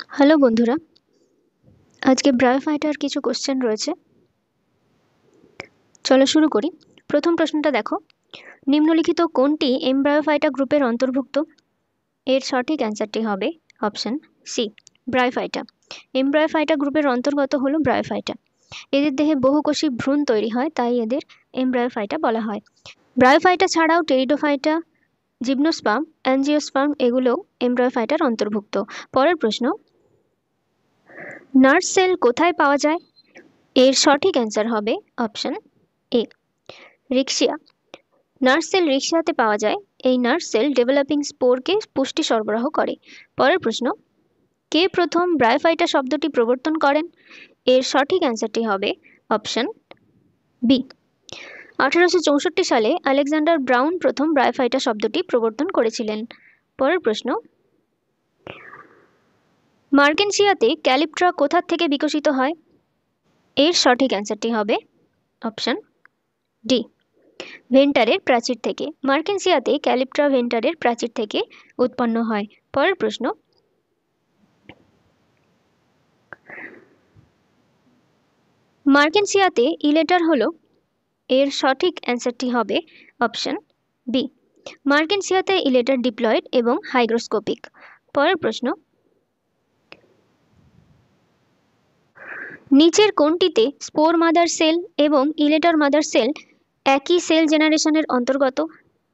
Hello বন্ধুরা, আজকে ব্রায়োফাইটার কিছু কোশ্চেন রয়েছে। চলো শুরু করি। প্রথম প্রশ্নটা দেখো, নিম্নলিখিত কোনটি এমব্রায়োফাইটা গ্রুপের অন্তর্ভুক্ত? এর সঠিক অ্যান্সারটি হবে অপশন সি, ব্রায়োফাইটা। এমব্রায়োফাইটা গ্রুপের অন্তর্গত হলো ব্রায়োফাইটা। এদের দেহে বহুকোষী ভ্রূণ তৈরি হয়, তাই এদের এমব্রায়োফাইটা বলা হয়। ব্রায়োফাইটা ছাড়াও টেরিডোফাইটা, জিমনোস্পার্ম, অ্যাঞ্জিওস্পার্ম এগুলোও এমব্রায়োফাইটার অন্তর্ভুক্ত। পরের প্রশ্ন, নার্ভ সেল কোথায় পাওয়া যায়? এর সঠিক অ্যান্সার হবে option A, Riccia. Nerve cell রিক্সিয়াতে পাওয়া যায়। এই নার্ভ সেল ডেভেলপিং স্পোরকে পুষ্টি সরবরাহ করে। পরের প্রশ্ন, কে প্রথম ব্রায়োফাইটা শব্দটি প্রবর্তন করেন? এর সঠিক অ্যান্সারটি হবে অপশন বি, 1864 সালে আলেকজান্ডার ব্রাউন প্রথম ব্রায়োফাইটা শব্দটি প্রবর্তন করেছিলেন। পরের প্রশ্ন, মার্কেনসিয়াতে ক্যালিপ্ট্রা কোথা থেকে বিকশিত হয়? এর সঠিক অ্যান্সারটি হবে অপশন ডি, ভেন্টারের প্রাচীর থেকে। মার্কেনসিয়াতে ক্যালিপ্ট্রা ভেন্টারের প্রাচীর থেকে উৎপন্ন হয়। পরের প্রশ্ন, মার্কেনসিয়াতে ইলেটার হলো? এর সঠিক অ্যান্সারটি হবে অপশন বি, মার্কেনসিয়াতে ইলেটার ডিপ্লয়েড এবং হাইগ্রোস্কোপিক। পরের প্রশ্ন, নিচের কোনটিতে স্পোর মাদার সেল এবং ইলেটার মাদার সেল একই সেল জেনারেশনের অন্তর্গত?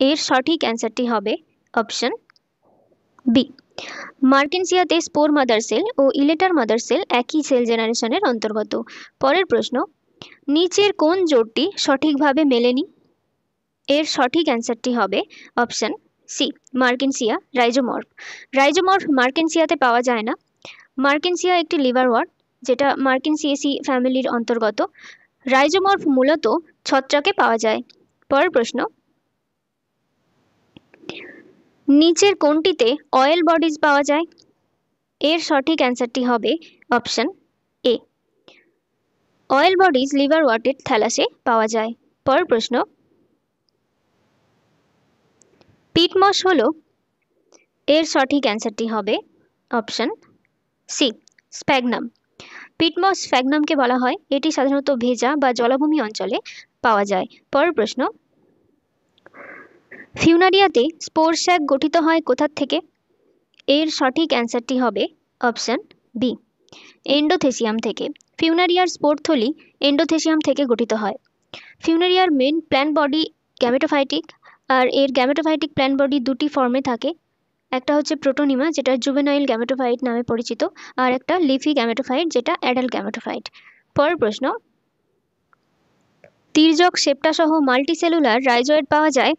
এর সঠিক অ্যান্সারটি হবে অপশন বি, মার্কেনসিয়াতে স্পোর মাদার সেল ও ইলেটার মাদার সেল একই সেল জেনারেশনের অন্তর্গত। পরের প্রশ্ন, নিচের কোন জোড়টি সঠিকভাবে মেলেনি? এর সঠিক অ্যান্সারটি হবে অপশন সি, মার্কেনসিয়া রাইজোমর্ফ। রাইজোমর্ফ মার্কেনসিয়াতে পাওয়া যায় না। মার্কেনসিয়া একটি লিভারওয়ার্ট, যেটা মার্কেনসিয়েসি ফ্যামিলির অন্তর্গত। রাইজোমর্ফ মূলত ছত্রাকে পাওয়া যায়। পরের প্রশ্ন, নিচের কোনটিতে অয়েল বডিজ পাওয়া যায়? এর সঠিক অ্যান্সারটি হবে অপশন এ, অয়েল বডিজ লিভারওয়ার্টের থ্যালাসে পাওয়া যায়। পরের প্রশ্ন, পিটমস হলো? এর সঠিক অ্যান্সারটি হবে অপশন সি, স্প্যাগনাম। পিটমস স্প্যাগনামকে বলা হয়। এটি সাধারণত ভেজা বা জলাভূমি অঞ্চলে পাওয়া যায়। পরের প্রশ্ন, ফিউনারিয়াতে স্পোর স্যাক গঠিত হয় কোথা থেকে? এর সঠিক অ্যান্সারটি হবে অপশন বি, এন্ডোথেসিয়াম থেকে। ফিউনারিয়ার স্পোর থলি এন্ডোথেসিয়াম থেকে গঠিত হয়। ফিউনারিয়ার মেন প্ল্যান্ট বডি গ্যামেটোফাইটিক, আর এর গ্যামেটোফাইটিক প্ল্যান্ট বডি দুটি ফর্মে থাকে। একটা হচ্ছে প্রোটোনিমা, যেটা জুভেনাইল গ্যামেটোফাইট নামে পরিচিত, আর একটা লিফি গ্যামেটোফাইট, যেটা অ্যাডাল্ট গ্যামেটোফাইট। পরের প্রশ্ন, তির্যক সেপ্টা সহ মাল্টিসেলুলার রাইজয়েড পাওয়া যায়।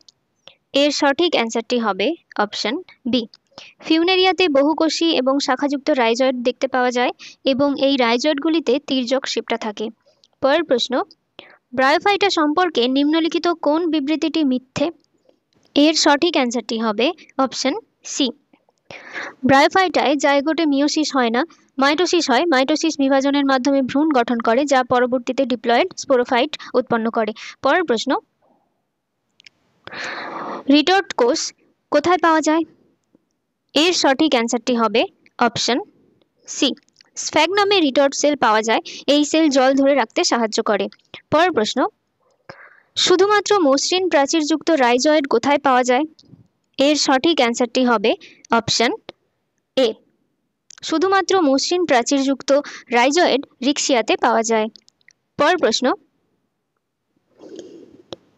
এর সঠিক অ্যান্সারটি হবে অপশন বি, ফিউনেরিয়াতে বহুকোষী এবং শাখাযুক্ত রাইজয়েড দেখতে পাওয়া যায় এবং এই রাইজয়েডগুলিতে তির্যক সেপ্টা থাকে। পরের প্রশ্ন, ব্রায়োফাইটা সম্পর্কে নিম্নলিখিত কোন বিবৃতিটি মিথ্যে? এর সঠিক অ্যান্সারটি হবে অপশন সি, ব্রায়োফাইটায় জাইগোটে মিওসিস হয় না, মাইটোসিস হয়। মাইটোসিস বিভাজনের মাধ্যমে ভ্রূণ গঠন করে, যা পরবর্তীতে ডিপ্লয়েড স্পোরোফাইট উৎপন্ন করে। পরের প্রশ্ন, রিটর্ট কোষ কোথায় পাওয়া যায়? এর সঠিক অ্যান্সারটি হবে অপশন সি, স্ফ্যাগনামে রিটর্ট সেল পাওয়া যায়। এই সেল জল ধরে রাখতে সাহায্য করে। পরের প্রশ্ন, শুধুমাত্র মসৃণ প্রাচীরযুক্ত রাইজয়েড কোথায় পাওয়া যায়? এর সঠিক অ্যান্সারটি হবে অপশন এ, শুধুমাত্র মসৃণ প্রাচীরযুক্ত রাইজয়েড রিক্সিয়াতে পাওয়া যায়। পরের প্রশ্ন,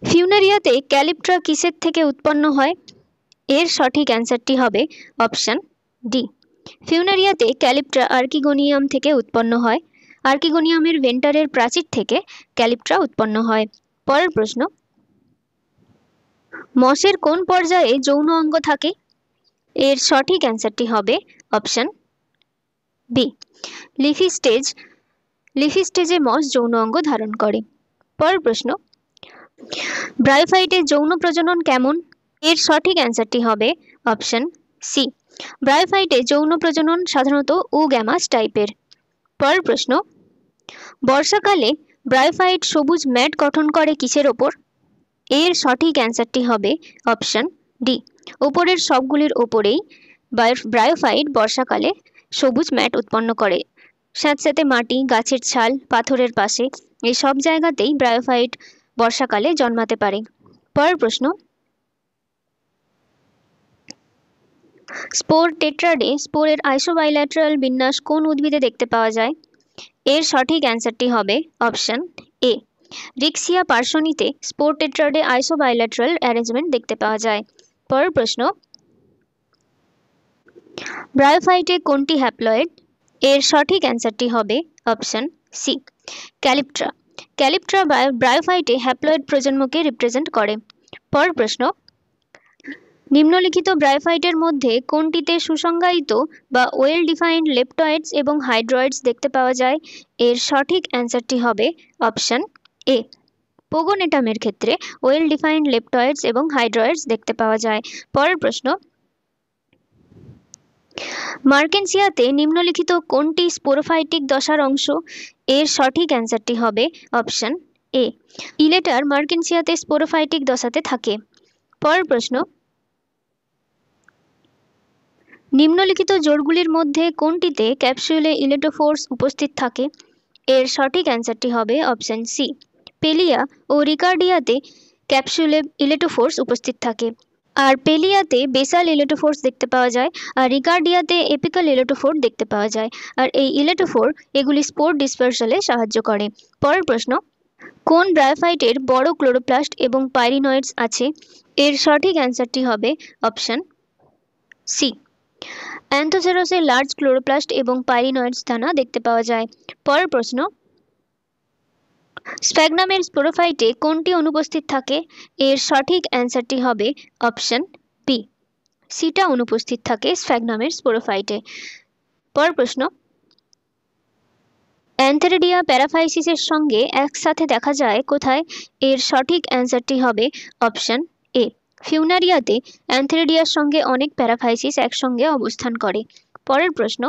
ফিউনারিয়াতে ক্যালিপ্ট্রা কিসের থেকে উৎপন্ন হয়? এর সঠিক অ্যান্সারটি হবে অপশন ডি, ফিউনারিয়াতে ক্যালিপ্ট্রা আর্কিগোনিয়াম থেকে উৎপন্ন হয়। আর্কিগোনিয়ামের ভেন্টারের প্রাচীর থেকে ক্যালিপ্ট্রা উৎপন্ন হয়। পরের প্রশ্ন, মসের কোন পর্যায়ে যৌন অঙ্গ থাকে? এর সঠিক অ্যান্সারটি হবে option B, leafy stage. Leafy স্টেজে মস যৌন অঙ্গ ধারণ করে। পরের প্রশ্ন, ব্রায়োফাইটে যৌন প্রজনন কেমন? এর সঠিক অ্যান্সারটি হবে অপশন সি, ব্রায়োফাইটে যৌন প্রজনন সাধারণত উগ্যামাস টাইপের। পরের প্রশ্ন, বর্ষাকালে ব্রায়োফাইট সবুজ ম্যাট গঠন করে কিসের ওপর? এর সঠিক অ্যান্সারটি হবে অপশন ডি, ওপরের সবগুলির ওপরেই ব্রায়োফাইট বর্ষাকালে সবুজ ম্যাট উৎপন্ন করে। স্যাঁতস্যাঁতে মাটি, গাছের ছাল, পাথরের পাশে এই সব জায়গাতেই ব্রায়োফাইট বর্ষাকালে জন্মাতে পারে। পরের প্রশ্ন, স্পোর টেট্রাডে স্পোরের আইসোবাইল্যাটারাল বিন্যাস কোন উদ্ভিদে দেখতে পাওয়া যায়? এর সঠিক অ্যান্সারটি হবে অপশন এ। রিক্সিয়া পার্সনিতে স্পোর টেট্রাডে আইসোবাইল্যাটারাল অ্যারেঞ্জমেন্ট দেখতে পাওয়া যায়। পরের প্রশ্ন, ব্রায়োফাইটে কোনটি হ্যাপ্লয়েড? এর সঠিক অ্যান্সারটি হবে অপশন সি, ক্যালিপ্ট্রা। ক্যালিপ্ট্রা ব্রায়োফাইটে হ্যাপ্লয়েড প্রজন্মকে রিপ্রেজেন্ট করে। পরের প্রশ্ন, নিম্নলিখিত ব্রায়োফাইটের মধ্যে কোনটিতে সুসংজ্ঞায়িত বা ওয়েল ডিফাইন্ড লেপ্টয়েডস এবং হাইড্রয়েডস দেখতে পাওয়া যায়? এর সঠিক অ্যান্সারটি হবে অপশন এ। পোগোনেটামের ক্ষেত্রে ওয়েল ডিফাইন্ড লেপ্টয়েডস এবং হাইড্রয়েডস দেখতে পাওয়া যায়। পরের প্রশ্ন, মার্কেনসিয়াতে নিম্নলিখিত কোনটি স্পোরোফাইটিক দশার অংশ? এর সঠিক অ্যান্সারটি হবে অপশন এ। ইলেটার মার্কেনসিয়াতে স্পোরোফাইটিক দশাতে থাকে। পরের প্রশ্ন, নিম্নলিখিত জোড়গুলির মধ্যে কোনটিতে ক্যাপসুলে ইলেটোফোর্স উপস্থিত থাকে? এর সঠিক অ্যান্সারটি হবে অপশন সি, পেলিয়া ও রিকার্ডিয়াতে ক্যাপসুলে ইলেটোফোর্স উপস্থিত থাকে। আর পেলিয়াতে বেসাল ইলেটোফোর্স দেখতে পাওয়া যায়, আর রিকার্ডিয়াতে এপিক্যাল ইলেটোফোর দেখতে পাওয়া যায়। আর এই ইলেটোফোর এগুলি স্পোর ডিসপারশালে সাহায্য করে। পরের প্রশ্ন, কোন ব্রায়োফাইটের বড় ক্লোরোপ্লাস্ট এবং পাইরিনয়েডস আছে? এর সঠিক অ্যান্সারটি হবে অপশন সি, অ্যান্থোসেরসে লার্জ ক্লোরোপ্লাস্ট এবং পাইরিনয়েডস দানা দেখতে পাওয়া যায়। পরের প্রশ্ন, স্ফ্যাগনামের স্পোরোফাইটে কোনটি অনুপস্থিত থাকে? এর সঠিক অ্যান্সারটি হবে অপশন বি, সিটা অনুপস্থিত থাকে স্ফ্যাগনামের স্পোরোফাইটে। পরের প্রশ্ন, অ্যান্থেরিডিয়া প্যারাফাইসিসের সঙ্গে একসাথে দেখা যায় কোথায়? এর সঠিক অ্যান্সারটি হবে অপশন এ, ফিউনারিয়াতে অ্যান্থেরিডিয়ার সঙ্গে অনেক প্যারাফাইসিস একসঙ্গে অবস্থান করে। পরের প্রশ্ন,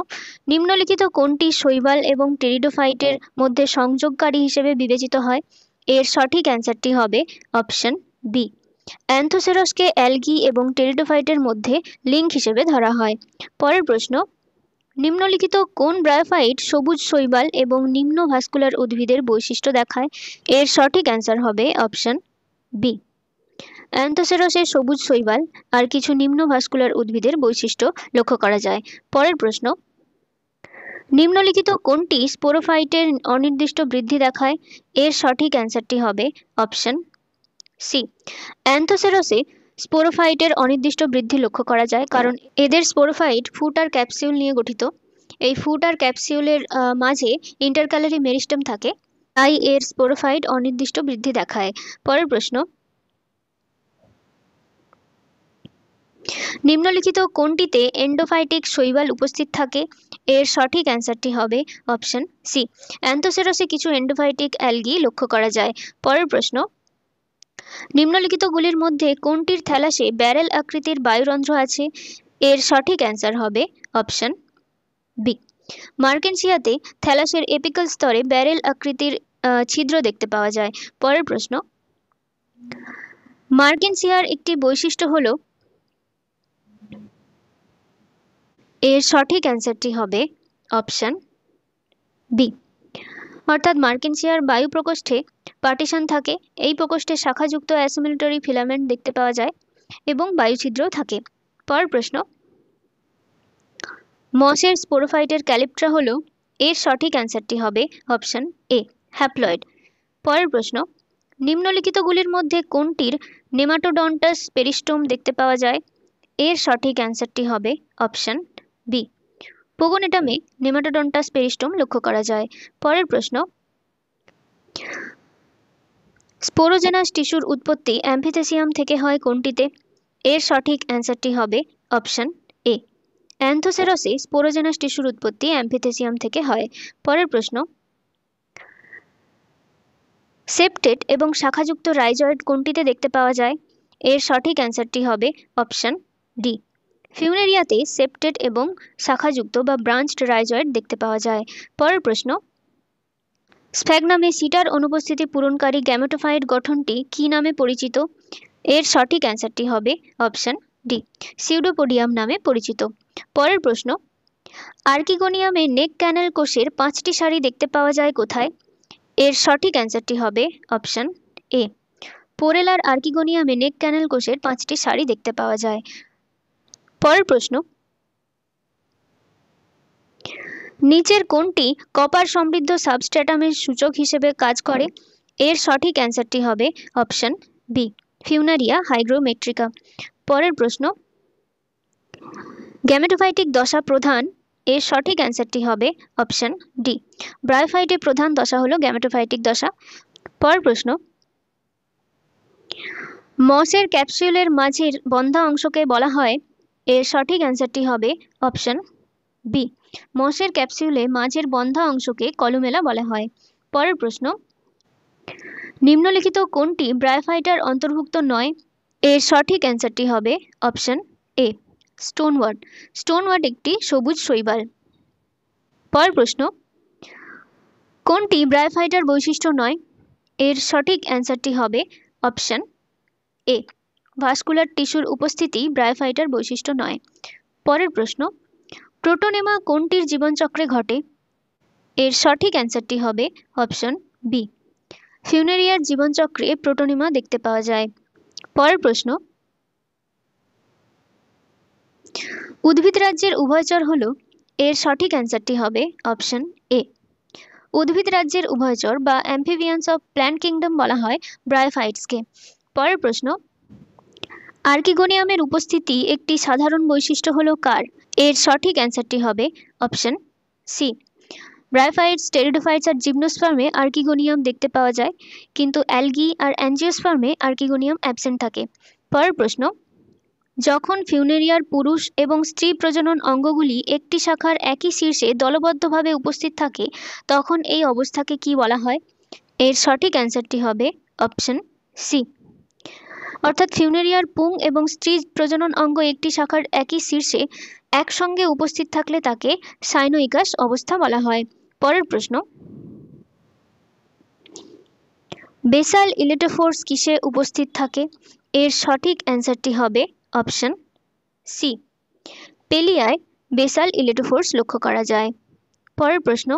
নিম্নলিখিত কোনটি শৈবাল এবং টেরিডোফাইটের মধ্যে সংযোগকারী হিসেবে বিবেচিত হয়? এর সঠিক অ্যান্সারটি হবে অপশন বি, অ্যান্থোসেরসকে অ্যালগি এবং টেরিডোফাইটের মধ্যে লিঙ্ক হিসেবে ধরা হয়। পরের প্রশ্ন, নিম্নলিখিত কোন ব্রায়োফাইট সবুজ শৈবাল এবং নিম্ন ভাস্কুলার উদ্ভিদের বৈশিষ্ট্য দেখায়? এর সঠিক অ্যান্সার হবে অপশন বি, অ্যান্থোসেরসের সবুজ শৈবাল আর কিছু নিম্ন ভাস্কুলার উদ্ভিদের বৈশিষ্ট্য লক্ষ্য করা যায়। পরের প্রশ্ন, নিম্নলিখিত কোনটি স্পোরোফাইটের অনির্দিষ্ট বৃদ্ধি দেখায়? এর সঠিক অ্যান্সারটি হবে অপশন সি, অ্যান্থোসেরসে স্পোরোফাইটের অনির্দিষ্ট বৃদ্ধি লক্ষ্য করা যায়, কারণ এদের স্পোরোফাইট ফুট আর ক্যাপসিউল নিয়ে গঠিত। এই ফুট আর ক্যাপসিউলের মাঝে ইন্টারক্যালারি মেরিস্টেম থাকে, তাই এর স্পোরোফাইট অনির্দিষ্ট বৃদ্ধি দেখায়। পরের প্রশ্ন, নিম্নলিখিত কোনটিতে এন্ডোফাইটিক শৈবাল উপস্থিত থাকে? এর সঠিক অ্যান্সারটি হবে অপশন সি, অ্যান্থোসেরসে কিছু এন্ডোফাইটিক অ্যালগি লক্ষ্য করা যায়। পরের প্রশ্ন, নিম্নলিখিতগুলির মধ্যে কোনটির থ্যালাসে ব্যারেল আকৃতির বায়ুরন্ধ্র আছে? এর সঠিক অ্যান্সার হবে অপশন বি, মার্কেনসিয়াতে থ্যালাসের এপিক্যাল স্তরে ব্যারেল আকৃতির ছিদ্র দেখতে পাওয়া যায়। পরের প্রশ্ন, মার্কেনসিয়ার একটি বৈশিষ্ট্য হল, এর সঠিক অ্যান্সারটি হবে অপশন বি, অর্থাৎ মার্কেনসিয়ার বায়ু প্রকোষ্ঠে পার্টিশন থাকে। এই প্রকোষ্ঠে শাখাযুক্ত অ্যাসিমিলেটরি ফিলামেন্ট দেখতে পাওয়া যায় এবং বায়ুছিদ্রও থাকে। পরের প্রশ্ন, মসের স্পোরোফাইটের ক্যালিপ্ট্রা হল? এর সঠিক অ্যান্সারটি হবে অপশন এ, হ্যাপ্লয়েড। পরের প্রশ্ন, নিম্নলিখিতগুলির মধ্যে কোনটির নেমাটোডন্টাস পেরিস্টোম দেখতে পাওয়া যায়? এর সঠিক অ্যান্সারটি হবে অপশন বি, পোগোনেটামে নেমাটোডন্টাস পেরিস্টোম লক্ষ্য করা যায়। পরের প্রশ্ন, স্পোরোজেনাস টিস্যুর উৎপত্তি অ্যাম্ফিথেসিয়াম থেকে হয় কোনটিতে? এর সঠিক অ্যান্সারটি হবে অপশন এ, অ্যান্থোসেরসে স্পোরোজেনাস টিস্যুর উৎপত্তি অ্যাম্ফিথেসিয়াম থেকে হয়। পরের প্রশ্ন, সেপ্টেট এবং শাখাযুক্ত রাইজয়েড কোনটিতে দেখতে পাওয়া যায়? এর সঠিক অ্যান্সারটি হবে অপশন ডি, ফিউনেরিয়াতে সেপ্টেট এবং শাখাযুক্ত বা ব্রাঞ্চড রাইজয়েড দেখতে পাওয়া যায়। পরের প্রশ্ন, স্ফ্যাগনামে সিটার অনুপস্থিতি পূরণকারী গ্যামেটোফাইট গঠনটি কী নামে পরিচিত? এর সঠিক অ্যান্সারটি হবে অপশন ডি, সিউডোপোডিয়াম নামে পরিচিত। পরের প্রশ্ন, আর্কিগোনিয়ামে নেক ক্যানেল কোষের 5টি সারি দেখতে পাওয়া যায় কোথায়? এর সঠিক অ্যান্সারটি হবে অপশন এ। পোরেলার আর্কিগোনিয়ামে নেক ক্যানেল কোষের 5টি সারি দেখতে পাওয়া যায়। পরের প্রশ্ন, নিচের কোনটি কপার সমৃদ্ধ সাবস্ট্রেটামের সূচক হিসেবে কাজ করে? এর সঠিক অ্যান্সারটি হবে অপশন বি, ফিউনারিয়া হাইগ্রোমেট্রিকা। পরের প্রশ্ন, গ্যামেটোফাইটিক দশা প্রধান, এর সঠিক অ্যান্সারটি হবে অপশন ডি, ব্রায়োফাইটের প্রধান দশা হলো গ্যামেটোফাইটিক দশা। পরের প্রশ্ন, মসের ক্যাপসুলের মাঝের বন্ধা অংশকে বলা হয়? এর সঠিক অ্যান্সারটি হবে অপশন বি, মসের ক্যাপসুলে মাঝের বন্ধা অংশকে কলুমেলা বলা হয়। পরের প্রশ্ন, নিম্নলিখিত কোনটি ব্রায়োফাইটার অন্তর্ভুক্ত নয়? এর সঠিক অ্যান্সারটি হবে অপশন এ, স্টোনওয়ার্ড। স্টোনওয়ার্ড একটি সবুজ শৈবাল। পরের প্রশ্ন, কোনটি ব্রায়োফাইটার বৈশিষ্ট্য নয়? এর সঠিক অ্যান্সারটি হবে অপশন এ, ভাস্কুলার টিস্যুর উপস্থিতি ব্রায়োফাইটার বৈশিষ্ট্য নয়। পরের প্রশ্ন, প্রোটোনেমা কোনটির জীবনচক্রে ঘটে? এর সঠিক অ্যান্সারটি হবে অপশন বি, ফিউনেরিয়ার জীবনচক্রে প্রোটোনেমা দেখতে পাওয়া যায়। পরের প্রশ্ন, উদ্ভিদ রাজ্যের উভয়চর হল? এর সঠিক অ্যান্সারটি হবে অপশন এ, উদ্ভিদ রাজ্যের উভয়চর বা অ্যাম্ফিবিয়ান্স অফ প্ল্যান্ট কিংডম বলা হয় ব্রায়োফাইটসকে। পরের প্রশ্ন, আর্কিগোনিয়ামের উপস্থিতি একটি সাধারণ বৈশিষ্ট্য হলো কার? এর সঠিক অ্যান্সারটি হবে অপশন সি, ব্রায়োফাইটস, টেরিডোফাইটস আর জিমনোস্পার্মে আর্কিগোনিয়াম দেখতে পাওয়া যায়, কিন্তু অ্যালগি আর অ্যাঞ্জিওস্পার্মে আর্কিগোনিয়াম অ্যাবসেন্ট থাকে। পরের প্রশ্ন, যখন ফিউনেরিয়ার পুরুষ এবং স্ত্রী প্রজনন অঙ্গগুলি একটি শাখার একই শীর্ষে দলবদ্ধভাবে উপস্থিত থাকে তখন এই অবস্থাকে কি বলা হয়? এর সঠিক অ্যান্সারটি হবে অপশন সি, অর্থাৎ ফিউনেরিয়ার পুং এবং স্ত্রী প্রজনন অঙ্গ একটি শাখার একই শীর্ষে একসঙ্গে উপস্থিত থাকলে তাকে সাইনোইকাস অবস্থা বলা হয়। পরের প্রশ্ন, বেসাল ইলেক্ট্রোফোর্স কিসে উপস্থিত থাকে? এর সঠিক অ্যান্সারটি হবে অপশন সি, পেলিয়ায় বেসাল ইলেক্ট্রোফোর্স লক্ষ্য করা যায়। পরের প্রশ্ন,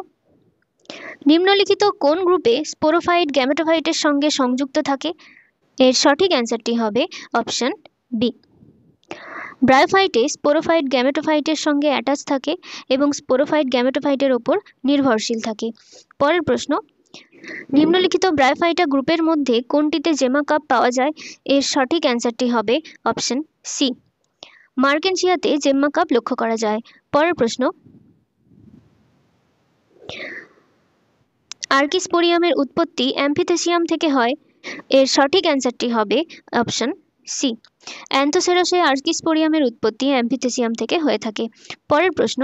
নিম্নলিখিত কোন গ্রুপে স্পোরোফাইট গ্যামেটোফাইটের সঙ্গে সংযুক্ত থাকে? এর সঠিক অ্যান্সারটি হবে অপশন বি, ব্রায়োফাইটে স্পোরোফাইট গ্যামেটোফাইটের সঙ্গে অ্যাটাচ থাকে এবং স্পোরোফাইট গ্যামেটোফাইটের ওপর নির্ভরশীল থাকে। পরের প্রশ্ন, নিম্নলিখিত ব্রায়োফাইটা গ্রুপের মধ্যে কোনটিতে জেমা কাপ পাওয়া যায়? এর সঠিক অ্যান্সারটি হবে অপশন সি, মার্কেনশিয়াতে জেম্মা কাপ লক্ষ্য করা যায়। পরের প্রশ্ন, আর্কিস্পোরিয়ামের উৎপত্তি অ্যাম্ফিথেসিয়াম থেকে হয়? এর সঠিক অ্যান্সারটি হবে অপশন সি, অ্যান্থোসেরাসে আর্কিস্পোরিয়ামের উৎপত্তি অ্যাম্ফিথেসিয়াম থেকে হয়ে থাকে। পরের প্রশ্ন,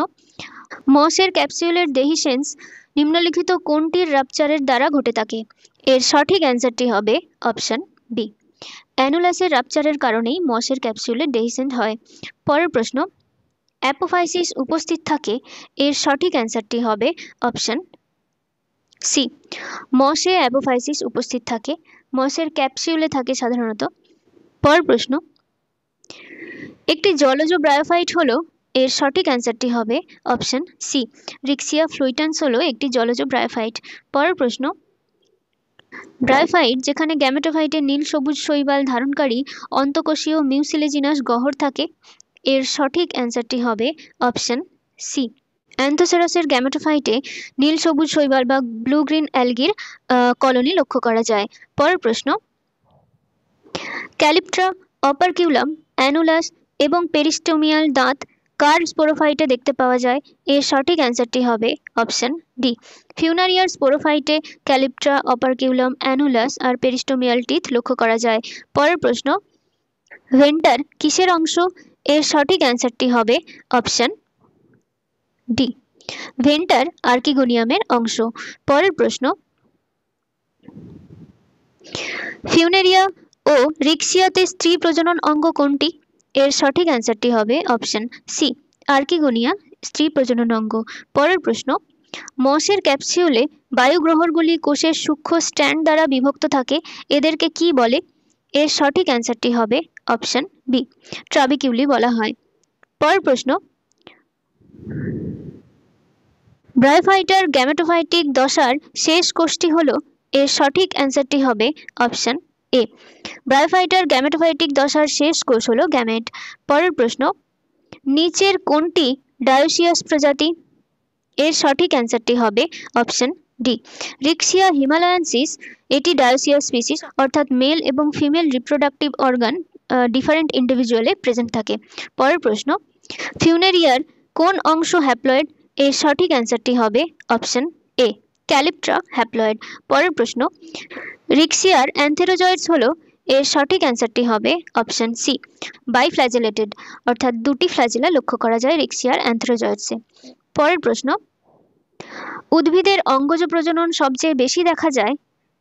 মসের ক্যাপসুলের দেহিসেন্স নিম্নলিখিত কোনটির রাপচারের দ্বারা ঘটে থাকে? এর সঠিক অ্যান্সারটি হবে অপশন বি, অ্যানুলাসের রাপচারের কারণেই মসের ক্যাপসুলের দেহিসেন্ট হয়। পরের প্রশ্ন, অ্যাপোফাইসিস উপস্থিত থাকে? এর সঠিক অ্যান্সারটি হবে অপশন সি, মসে অ্যাপোফাইসিস উপস্থিত থাকে, মসের ক্যাপসুলে থাকে সাধারণত। পরের প্রশ্ন, একটি জলজ ব্রায়োফাইট হলো? এর সঠিক অ্যান্সারটি হবে অপশন সি, রিক্সিয়া ফ্লুইটান্স হলো একটি জলজ ব্রায়োফাইট। পরের প্রশ্ন, ব্রায়োফাইট যেখানে গ্যামেটোফাইটের নীল সবুজ শৈবাল ধারণকারী অন্তঃকোষীয় মিউসিলেজিনাস গহ্বর থাকে? এর সঠিক অ্যান্সারটি হবে অপশন সি, অ্যান্থোসেরাসের গ্যামেটোফাইটে নীল সবুজ শৈবাল বা ব্লু গ্রিন অ্যালগির কলোনি লক্ষ্য করা যায়। পরের প্রশ্ন, ক্যালিপ্ট্রা, অপারকিউলাম, অ্যানুলাস এবং পেরিস্টোমিয়াল দাঁত কার স্পোরোফাইটে দেখতে পাওয়া যায়? এর সঠিক অ্যান্সারটি হবে অপশন ডি, ফিউনারিয়ার স্পোরোফাইটে ক্যালিপ্ট্রা, অপারকিউলাম, অ্যানুলাস আর পেরিস্টোমিয়াল টিথ লক্ষ্য করা যায়। পরের প্রশ্ন, ভেন্টার কিসের অংশ? এর সঠিক অ্যান্সারটি হবে অপশন ডি, ভেন্টার আর্কিগোনিয়ামের অংশ। পরের প্রশ্ন, ফিউনেরিয়া ও রিক্সিয়াতে স্ত্রী প্রজনন অঙ্গ কোনটি? এর সঠিক অ্যান্সারটি হবে অপশন সি, আর্কিগোনিয়া স্ত্রী প্রজনন অঙ্গ। পরের প্রশ্ন, মসের ক্যাপসিউলে বায়ুগ্রহণগুলি কোষের সূক্ষ্ম স্ট্র্যান্ড দ্বারা বিভক্ত থাকে, এদেরকে কি বলে? এর সঠিক অ্যান্সারটি হবে অপশন বি, ট্রাবিকিউলি বলা হয়। পরের প্রশ্ন, ব্রায়োফাইটার গ্যামেটোফাইটিক দশার শেষ কোষটি হলো, এর সঠিক অ্যান্সারটি হবে অপশন এ। ব্রায়োফাইটার গ্যামেটোফাইটিক দশার শেষ কোষ হলো গ্যামেট। পরের প্রশ্ন, নিচের কোনটি ডায়োসিয়াস প্রজাতি? এর সঠিক অ্যান্সারটি হবে অপশন ডি, রিক্সিয়া হিমালয়ানসিস। এটি ডায়োসিয়াস স্পিসিস, অর্থাৎ মেল এবং ফিমেল রিপ্রোডাক্টিভ অর্গান ডিফারেন্ট ইন্ডিভিজুয়ালে প্রেজেন্ট থাকে। পরের প্রশ্ন, ফিউনেরিয়ার কোন অংশ হ্যাপ্লয়েড? এর সঠিক অ্যান্সারটি হবে অপশন এ, ক্যালিপ্ট্রা হ্যাপ্লয়েড। পরের প্রশ্ন, রিক্সিয়ার অ্যান্থেরোজয়েডস হলো, এর সঠিক অ্যান্সারটি হবে অপশন সি, বাইফ্ল্যাজেলেটেড, অর্থাৎ দুটি ফ্ল্যাজেলা লক্ষ্য করা যায় রিক্সিয়ার অ্যান্থেরোজয়েডসে। পরের প্রশ্ন, উদ্ভিদের অঙ্গজ প্রজনন সবচেয়ে বেশি দেখা যায়?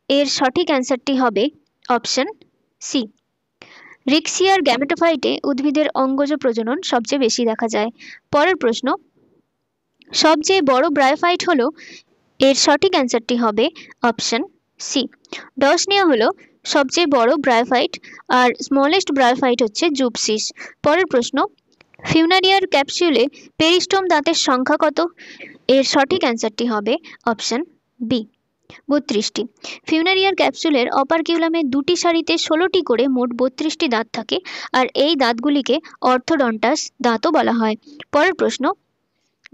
এর সঠিক অ্যান্সারটি হবে অপশন সি, রিক্সিয়ার গ্যামেটোফাইটে উদ্ভিদের অঙ্গজ প্রজনন সবচেয়ে বেশি দেখা যায়। পরের প্রশ্ন, সবচেয়ে বড় ব্রায়োফাইট হলো, এর সঠিক অ্যান্সারটি হবে অপশন সি, ডসনিয়া হলো সবচেয়ে বড় ব্রায়োফাইট, আর স্মলেস্ট ব্রায়োফাইট হচ্ছে জুপসিস। পরের প্রশ্ন, ফিউনারিয়ার ক্যাপসুলে পেরিস্টোম দাঁতের সংখ্যা কত? এর সঠিক অ্যান্সারটি হবে অপশন বি, 32টি। ফিউনারিয়ার ক্যাপসুলের অপারকিউলামে দুটি সারিতে 16টি করে মোট 32টি দাঁত থাকে, আর এই দাঁতগুলিকে অর্থোডন্টাস দাঁতও বলা হয়। পরের প্রশ্ন,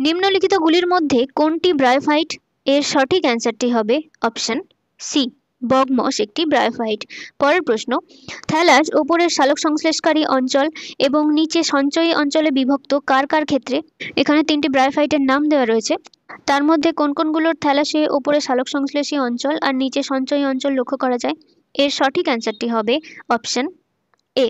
নিম্নলিখিতগুলির মধ্যে কোনটি ব্রায়োফাইট? এর সঠিক অ্যান্সারটি হবে অপশন সি, বগমস একটি ব্রায়োফাইট। পরের প্রশ্ন, থ্যালাস ওপরের সালোক সংশ্লেষকারী অঞ্চল এবং নিচে সঞ্চয়ী অঞ্চলে বিভক্ত কার কার ক্ষেত্রে? এখানে 3টি ব্রায়োফাইটের নাম দেওয়া রয়েছে, তার মধ্যে কোন কোনগুলোর থ্যালাসে ওপরে সালোক সংশ্লেষী অঞ্চল আর নিচে সঞ্চয়ী অঞ্চল লক্ষ্য করা যায়? এর সঠিক অ্যান্সারটি হবে অপশন এ,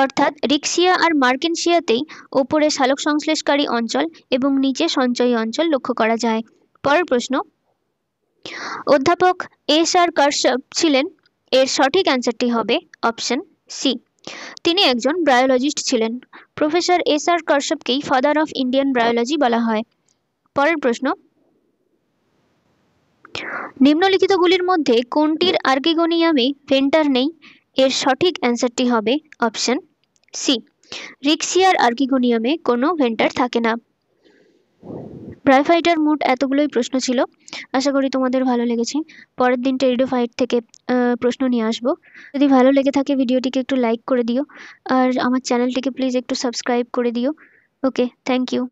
অর্থাৎ রিক্সিয়া আর মার্কেনসিয়াতেই ওপরে সালোক সংশ্লেষকারী অঞ্চল এবং নিচে সঞ্চয়ী অঞ্চল লক্ষ্য করা যায়। পরের প্রশ্ন, অধ্যাপক এস.আর. কাশ্যপ ছিলেন, এর সঠিক অ্যান্সারটি হবে অপশন সি, তিনি একজন বায়োলজিস্ট ছিলেন। Professor S R. কাশ্যপকেই ফাদার অফ ইন্ডিয়ান বায়োলজি বলা হয়। পরের প্রশ্ন, নিম্নলিখিতগুলির মধ্যে কোনটির আর্কিগোনিয়ামে ভেন্টার নেই? এর সঠিক অ্যান্সারটি হবে অপশন সি, রিক্সিয়ার আর্কিগোনিয়ামে কোনো ভেন্টার থাকে না। ব্রায়োফাইটার মোট এতগুলোই প্রশ্ন ছিল, আশা করি তোমাদের ভালো লেগেছে। পরের দিন টেরিডোফাইট থেকে প্রশ্ন নিয়ে আসবো। যদি ভালো লেগে থাকে ভিডিওটিকে একটু লাইক করে দিও, আর আমার চ্যানেলটিকে প্লিজ একটু সাবস্ক্রাইব করে দিও। ওকে, থ্যাংক ইউ।